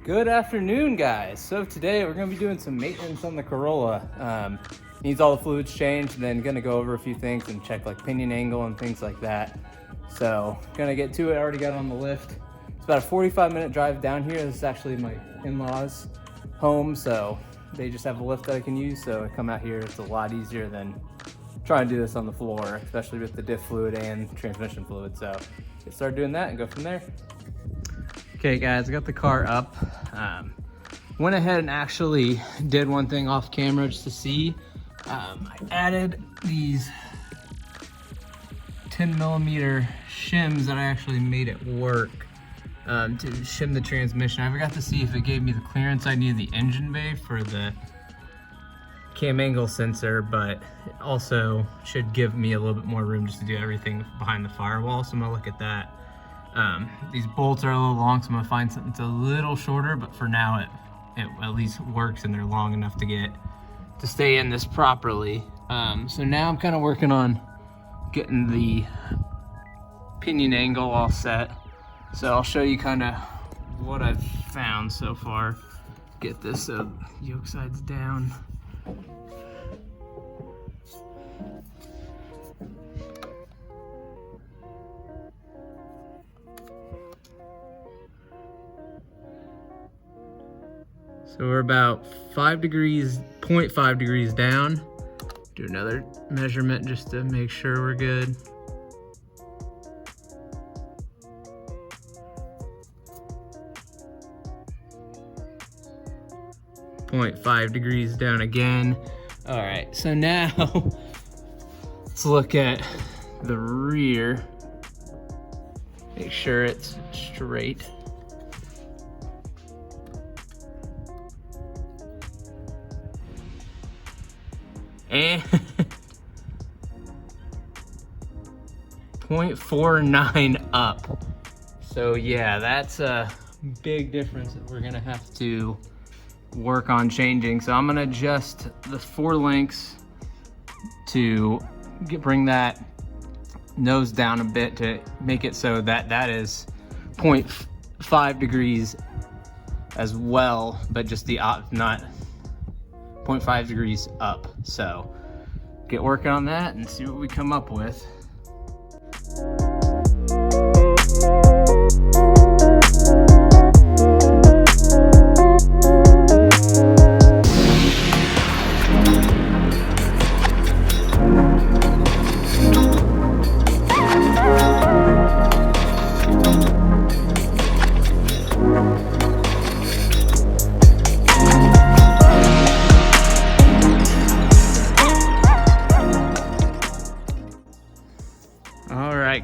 Good afternoon, guys. So today we're going to be doing some maintenance on the Corolla. Needs all the fluids changed, and then going to go over a few things and check like pinion angle and things like that. So going to get to it. I already got on the lift. It's about a 45-minute drive down here. This is actually my in-laws' home, so they just have a lift that I can use. So I come out here. It's a lot easier than trying to do this on the floor, especially with the diff fluid and transmission fluid. So get started doing that and go from there. Okay guys, I got the car up. Went ahead and actually did one thing off camera just to see. I added these 10mm shims that I actually made at work to shim the transmission. I forgot to see if it gave me the clearance I needed the engine bay for the cam angle sensor, but it also should give me a little bit more room just to do everything behind the firewall. So I'm gonna look at that. These bolts are a little long, so I'm gonna find something that's a little shorter, but for now it at least works and they're long enough to stay in this properly. So now I'm kind of working on getting the pinion angle all set. So I'll show you kind of what I've found so far. Get this yoke sides down. So we're about 0.5 degrees down. Do another measurement just to make sure we're good. .5 degrees down again. All right, so now let's look at the rear. Make sure it's straight. And 0.49 up. So yeah, that's a big difference that we're gonna have to work on changing. So I'm gonna adjust the 4 links to bring that nose down a bit to make it so that that is 0.5 degrees as well, but just the not 0.5 degrees up. So get working on that and see what we come up with.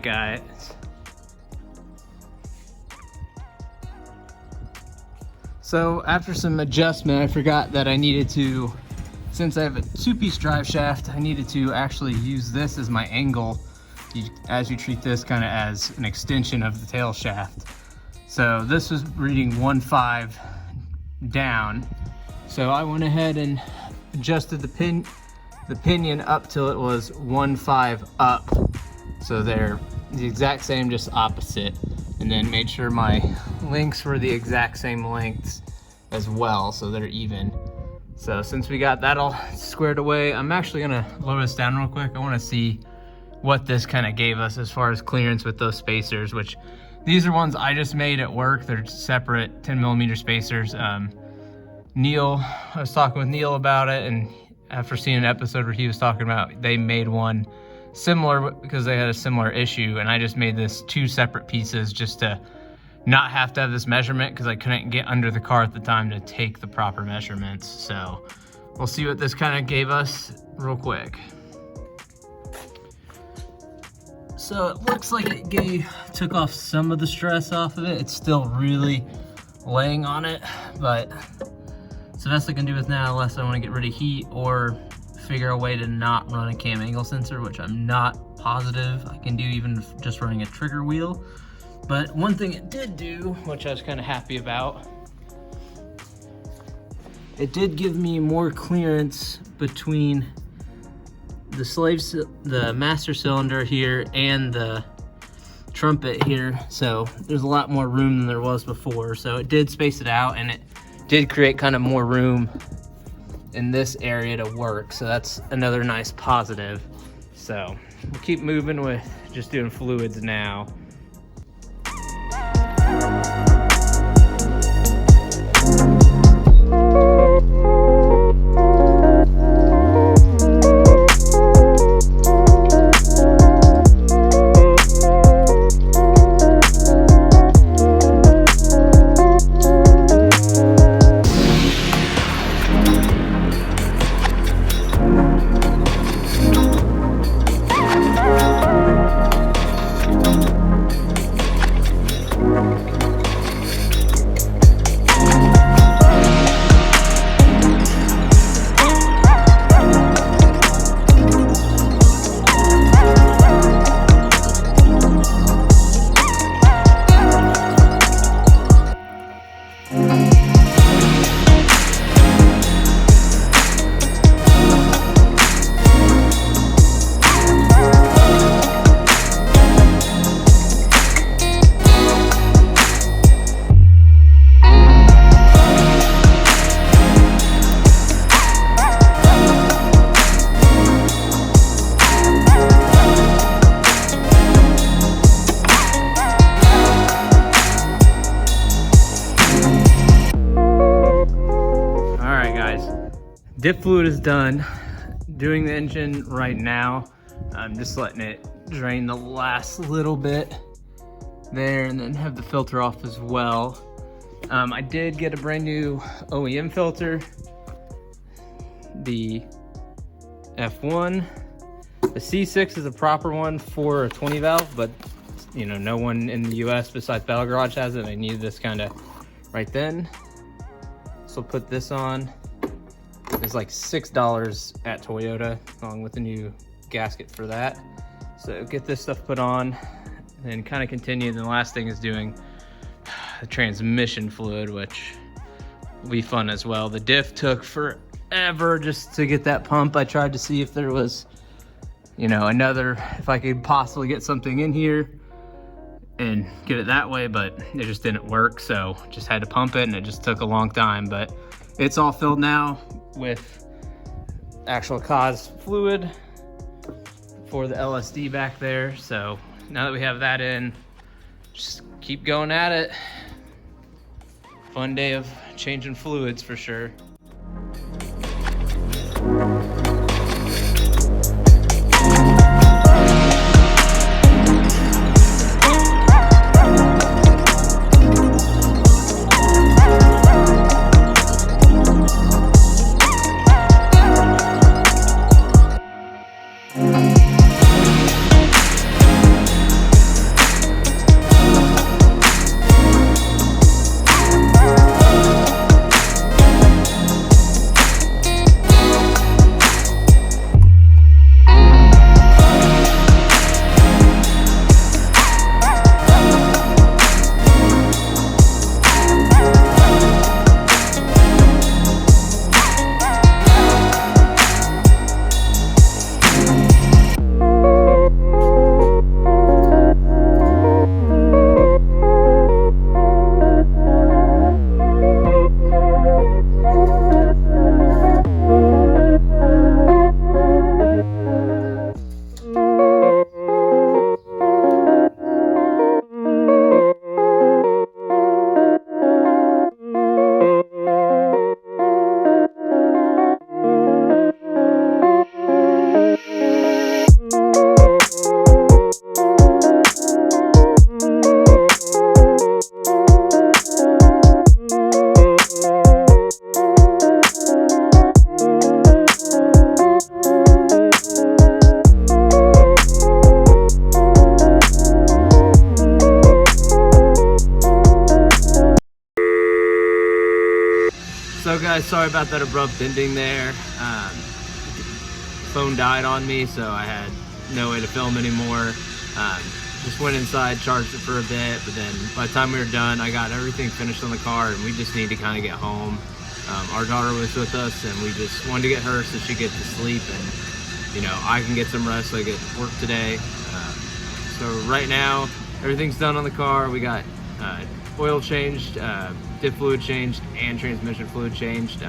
Guys, so after some adjustment, I forgot that I needed to, since I have a 2-piece drive shaft, I needed to actually use this as my angle as you treat this kind of as an extension of the tail shaft. So this was reading 1.5 down, so I went ahead and adjusted the pinion up till it was 1.5 up. So they're the exact same, just opposite. And then made sure my links were the exact same lengths as well, so they're even. So since we got that all squared away, I'm actually gonna lower this down real quick. I wanna see what this kind of gave us as far as clearance with those spacers, which these are ones I just made at work. They're separate 10mm spacers. Neil, I was talking with Neil about it, and after seeing an episode where he was talking about, they made one similar because they had a similar issue, and I just made this 2 separate pieces just to not have to have this measurement because I couldn't get under the car at the time to take the proper measurements. So we'll see what this kind of gave us real quick. So it looks like it took off some of the stress off of it. It's still really laying on it, but so that's what I can do with now, unless I want to get rid of heat or figure a way to not run a cam angle sensor, which I'm not positive I can do even just running a trigger wheel. But one thing it did do, which I was kind of happy about, it did give me more clearance between the master cylinder here and the trumpet here, so there's a lot more room than there was before. So it did space it out, and it did create kind of more room in this area to work. So that's another nice positive. So we'll keep moving with just doing fluids now. Dip fluid is done. Doing the engine right now. I'm just letting it drain the last little bit there and then have the filter off as well. I did get a brand new OEM filter, the F1. The C6 is a proper one for a 20 valve, but you know, no one in the US besides Battle Garage has it. I needed this kind of right then. So put this on. It's like $6 at Toyota, along with the new gasket for that. So get this stuff put on and then kind of continue. And the last thing is doing the transmission fluid, which will be fun as well. The diff took forever just to get that pump. I tried to see if there was, you know, if I could possibly get something in here and get it that way, but it just didn't work. So just had to pump it, and it just took a long time, but it's all filled now with actual cause fluid for the LSD back there. So now that we have that in, just keep going at it. Fun day of changing fluids for sure. So guys, sorry about that abrupt ending there. Phone died on me, so I had no way to film anymore. Just went inside, charged it for a bit, but then by the time we were done, I got everything finished on the car, and we just need to kind of get home. Our daughter was with us, and we just wanted to get her so she gets to sleep, and you know, I can get some rest so I get work today. So right now, everything's done on the car. We got oil changed, diff fluid changed, and transmission fluid changed.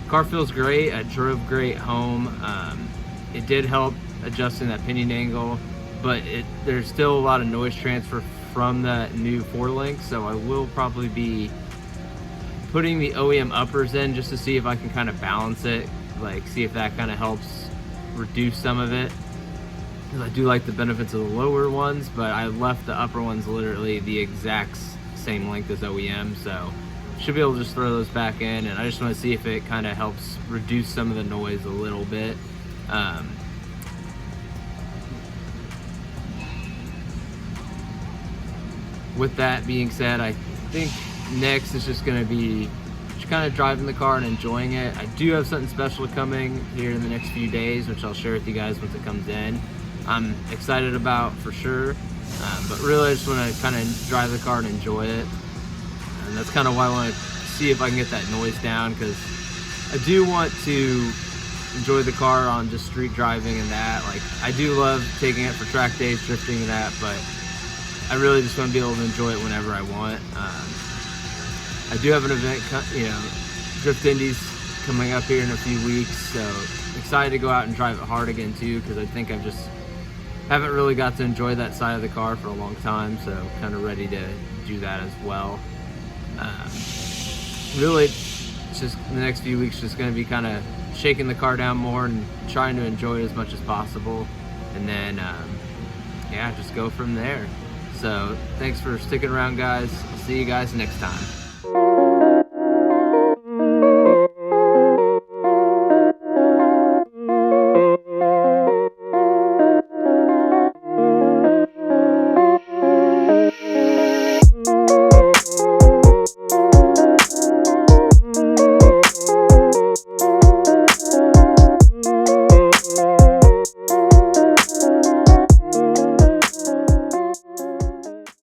Car feels great. I drove great home. It did help adjusting that pinion angle, but there's still a lot of noise transfer from that new 4-link, so I will probably be putting the OEM uppers in just to see if I can kind of balance it, like see if that kind of helps reduce some of it. Because I do like the benefits of the lower ones, but I left the upper ones literally the exact same length as OEM, so should be able to just throw those back in, and I just want to see if it kind of helps reduce some of the noise a little bit. With that being said, I think next is just going to be just kind of driving the car and enjoying it. I do have something special coming here in the next few days, which I'll share with you guys once it comes in. I'm excited about for sure, but really I just want to kind of drive the car and enjoy it. And that's kind of why I want to see if I can get that noise down, because I do want to enjoy the car on just street driving and that. Like, I do love taking it for track days, drifting and that, but I really just want to be able to enjoy it whenever I want. I do have an event, Drift Indies coming up here in a few weeks, so excited to go out and drive it hard again too, because I think I just haven't really got to enjoy that side of the car for a long time, so kind of ready to do that as well. Really, it's just the next few weeks just going to be kind of shaking the car down more and trying to enjoy it as much as possible, and then yeah, just go from there. So thanks for sticking around, guys. I'll see you guys next time.